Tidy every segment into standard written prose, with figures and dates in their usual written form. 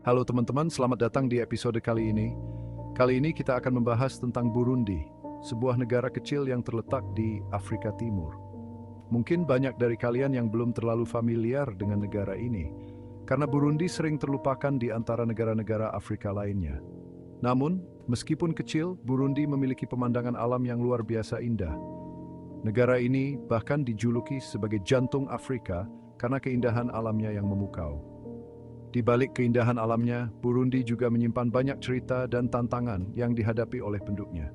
Halo teman-teman, selamat datang di episode kali ini. Kali ini kita akan membahas tentang Burundi, sebuah negara kecil yang terletak di Afrika Timur. Mungkin banyak dari kalian yang belum terlalu familiar dengan negara ini, karena Burundi sering terlupakan di antara negara-negara Afrika lainnya. Namun, meskipun kecil, Burundi memiliki pemandangan alam yang luar biasa indah. Negara ini bahkan dijuluki sebagai jantung Afrika karena keindahan alamnya yang memukau. Di balik keindahan alamnya, Burundi juga menyimpan banyak cerita dan tantangan yang dihadapi oleh penduduknya.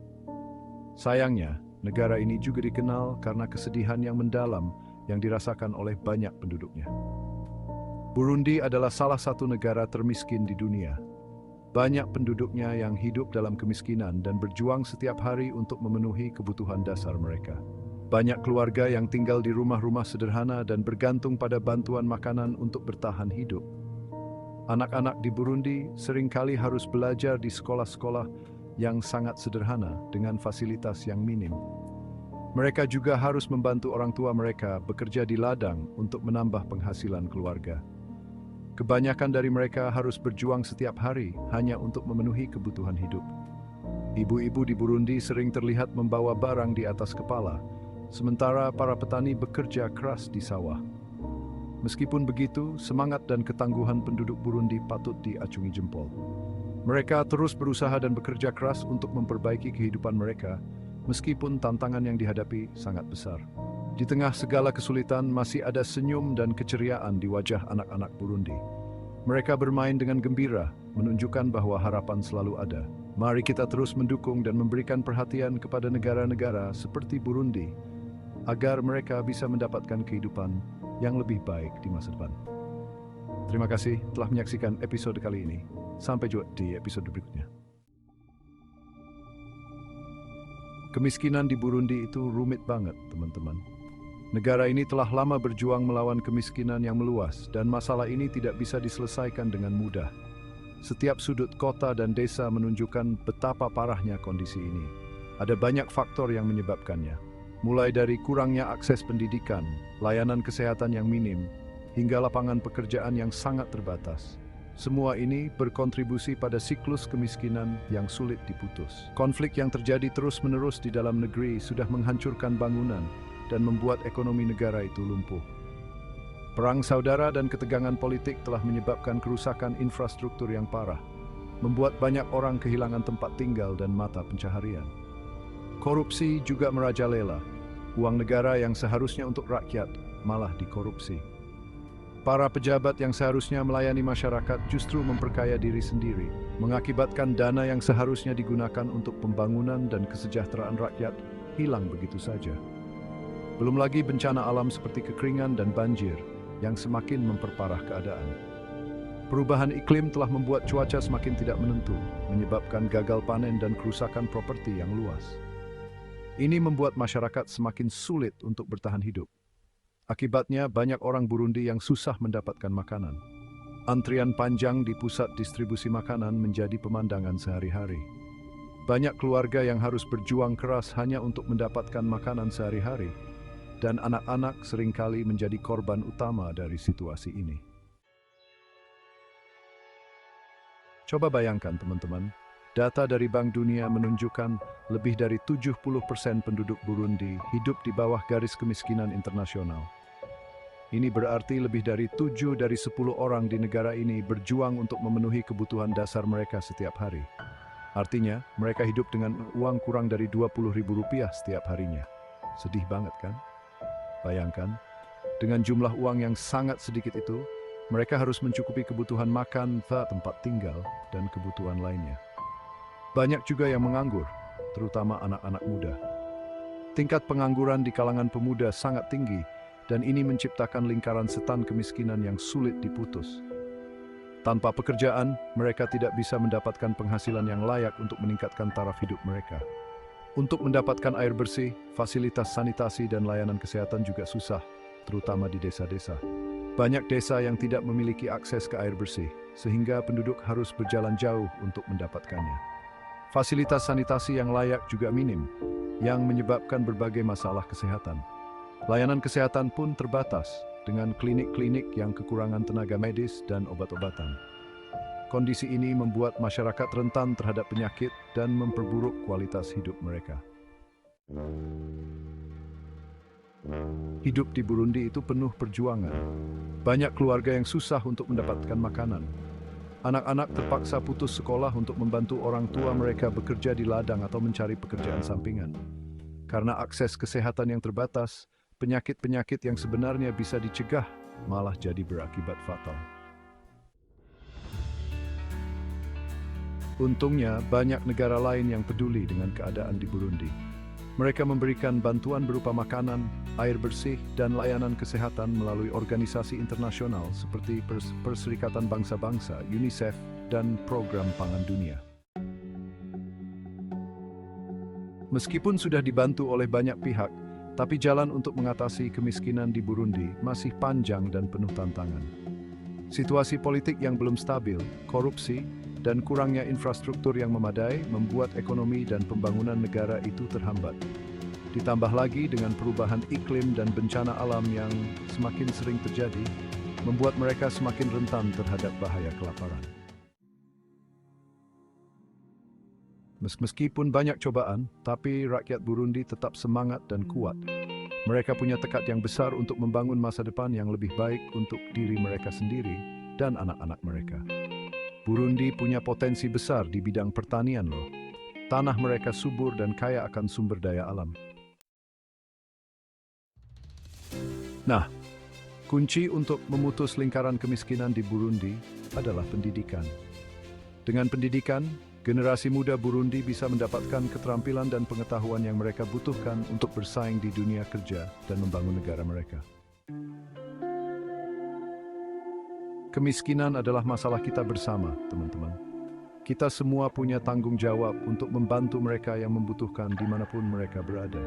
Sayangnya, negara ini juga dikenal karena kesedihan yang mendalam yang dirasakan oleh banyak penduduknya. Burundi adalah salah satu negara termiskin di dunia. Banyak penduduknya yang hidup dalam kemiskinan dan berjuang setiap hari untuk memenuhi kebutuhan dasar mereka. Banyak keluarga yang tinggal di rumah-rumah sederhana dan bergantung pada bantuan makanan untuk bertahan hidup. Anak-anak di Burundi seringkali harus belajar di sekolah-sekolah yang sangat sederhana dengan fasilitas yang minim. Mereka juga harus membantu orang tua mereka bekerja di ladang untuk menambah penghasilan keluarga. Kebanyakan dari mereka harus berjuang setiap hari hanya untuk memenuhi kebutuhan hidup. Ibu-ibu di Burundi sering terlihat membawa barang di atas kepala, sementara para petani bekerja keras di sawah. Meskipun begitu, semangat dan ketangguhan penduduk Burundi patut diacungi jempol. Mereka terus berusaha dan bekerja keras untuk memperbaiki kehidupan mereka, meskipun tantangan yang dihadapi sangat besar. Di tengah segala kesulitan, masih ada senyum dan keceriaan di wajah anak-anak Burundi. Mereka bermain dengan gembira, menunjukkan bahwa harapan selalu ada. Mari kita terus mendukung dan memberikan perhatian kepada negara-negara seperti Burundi, agar mereka bisa mendapatkan kehidupan yang lebih baik di masa depan. Terima kasih telah menyaksikan episode kali ini. Sampai jumpa di episode berikutnya. Kemiskinan di Burundi itu rumit banget, teman-teman. Negara ini telah lama berjuang melawan kemiskinan yang meluas, dan masalah ini tidak bisa diselesaikan dengan mudah. Setiap sudut kota dan desa menunjukkan betapa parahnya kondisi ini. Ada banyak faktor yang menyebabkannya. Mulai dari kurangnya akses pendidikan, layanan kesehatan yang minim, hingga lapangan pekerjaan yang sangat terbatas. Semua ini berkontribusi pada siklus kemiskinan yang sulit diputus. Konflik yang terjadi terus-menerus di dalam negeri sudah menghancurkan bangunan dan membuat ekonomi negara itu lumpuh. Perang saudara dan ketegangan politik telah menyebabkan kerusakan infrastruktur yang parah, membuat banyak orang kehilangan tempat tinggal dan mata pencaharian. Korupsi juga merajalela. Uang negara yang seharusnya untuk rakyat malah dikorupsi. Para pejabat yang seharusnya melayani masyarakat justru memperkaya diri sendiri, mengakibatkan dana yang seharusnya digunakan untuk pembangunan dan kesejahteraan rakyat hilang begitu saja. Belum lagi bencana alam seperti kekeringan dan banjir yang semakin memperparah keadaan. Perubahan iklim telah membuat cuaca semakin tidak menentu, menyebabkan gagal panen dan kerusakan properti yang luas. Ini membuat masyarakat semakin sulit untuk bertahan hidup. Akibatnya, banyak orang Burundi yang susah mendapatkan makanan. Antrian panjang di pusat distribusi makanan menjadi pemandangan sehari-hari. Banyak keluarga yang harus berjuang keras hanya untuk mendapatkan makanan sehari-hari, dan anak-anak seringkali menjadi korban utama dari situasi ini. Coba bayangkan, teman-teman. Data dari Bank Dunia menunjukkan lebih dari 70% penduduk Burundi hidup di bawah garis kemiskinan internasional. Ini berarti lebih dari 7 dari 10 orang di negara ini berjuang untuk memenuhi kebutuhan dasar mereka setiap hari. Artinya, mereka hidup dengan uang kurang dari Rp20.000 setiap harinya. Sedih banget kan? Bayangkan, dengan jumlah uang yang sangat sedikit itu, mereka harus mencukupi kebutuhan makan, tempat tinggal, dan kebutuhan lainnya. Banyak juga yang menganggur, terutama anak-anak muda. Tingkat pengangguran di kalangan pemuda sangat tinggi, dan ini menciptakan lingkaran setan kemiskinan yang sulit diputus. Tanpa pekerjaan, mereka tidak bisa mendapatkan penghasilan yang layak untuk meningkatkan taraf hidup mereka. Untuk mendapatkan air bersih, fasilitas sanitasi dan layanan kesehatan juga susah, terutama di desa-desa. Banyak desa yang tidak memiliki akses ke air bersih, sehingga penduduk harus berjalan jauh untuk mendapatkannya. Fasilitas sanitasi yang layak juga minim, yang menyebabkan berbagai masalah kesehatan. Layanan kesehatan pun terbatas, dengan klinik-klinik yang kekurangan tenaga medis dan obat-obatan. Kondisi ini membuat masyarakat rentan terhadap penyakit dan memperburuk kualitas hidup mereka. Hidup di Burundi itu penuh perjuangan. Banyak keluarga yang susah untuk mendapatkan makanan. Anak-anak terpaksa putus sekolah untuk membantu orang tua mereka bekerja di ladang atau mencari pekerjaan sampingan. Karena akses kesehatan yang terbatas, penyakit-penyakit yang sebenarnya bisa dicegah malah jadi berakibat fatal. Untungnya, banyak negara lain yang peduli dengan keadaan di Burundi. Mereka memberikan bantuan berupa makanan, air bersih, dan layanan kesehatan melalui organisasi internasional seperti Perserikatan Bangsa-Bangsa, UNICEF, dan Program Pangan Dunia. Meskipun sudah dibantu oleh banyak pihak, tapi jalan untuk mengatasi kemiskinan di Burundi masih panjang dan penuh tantangan. Situasi politik yang belum stabil, korupsi, dan kurangnya infrastruktur yang memadai membuat ekonomi dan pembangunan negara itu terhambat. Ditambah lagi dengan perubahan iklim dan bencana alam yang semakin sering terjadi, membuat mereka semakin rentan terhadap bahaya kelaparan. Meskipun banyak cobaan, tapi rakyat Burundi tetap semangat dan kuat. Mereka punya tekad yang besar untuk membangun masa depan yang lebih baik untuk diri mereka sendiri dan anak-anak mereka. Burundi punya potensi besar di bidang pertanian loh. Tanah mereka subur dan kaya akan sumber daya alam. Nah, kunci untuk memutus lingkaran kemiskinan di Burundi adalah pendidikan. Dengan pendidikan, generasi muda Burundi bisa mendapatkan keterampilan dan pengetahuan yang mereka butuhkan untuk bersaing di dunia kerja dan membangun negara mereka. Kemiskinan adalah masalah kita bersama, teman-teman. Kita semua punya tanggung jawab untuk membantu mereka yang membutuhkan dimanapun mereka berada.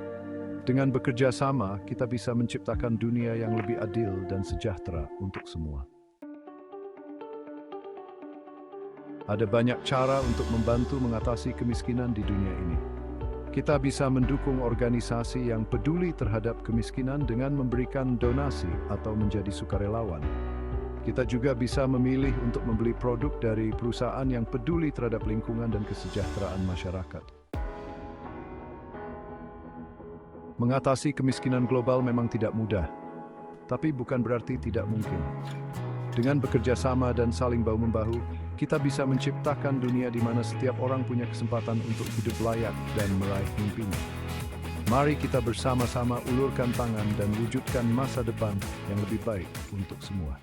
Dengan bekerja sama, kita bisa menciptakan dunia yang lebih adil dan sejahtera untuk semua. Ada banyak cara untuk membantu mengatasi kemiskinan di dunia ini. Kita bisa mendukung organisasi yang peduli terhadap kemiskinan dengan memberikan donasi atau menjadi sukarelawan. Kita juga bisa memilih untuk membeli produk dari perusahaan yang peduli terhadap lingkungan dan kesejahteraan masyarakat. Mengatasi kemiskinan global memang tidak mudah, tapi bukan berarti tidak mungkin. Dengan bekerja sama dan saling bahu-membahu, kita bisa menciptakan dunia di mana setiap orang punya kesempatan untuk hidup layak dan meraih mimpinya. Mari kita bersama-sama ulurkan tangan dan wujudkan masa depan yang lebih baik untuk semua.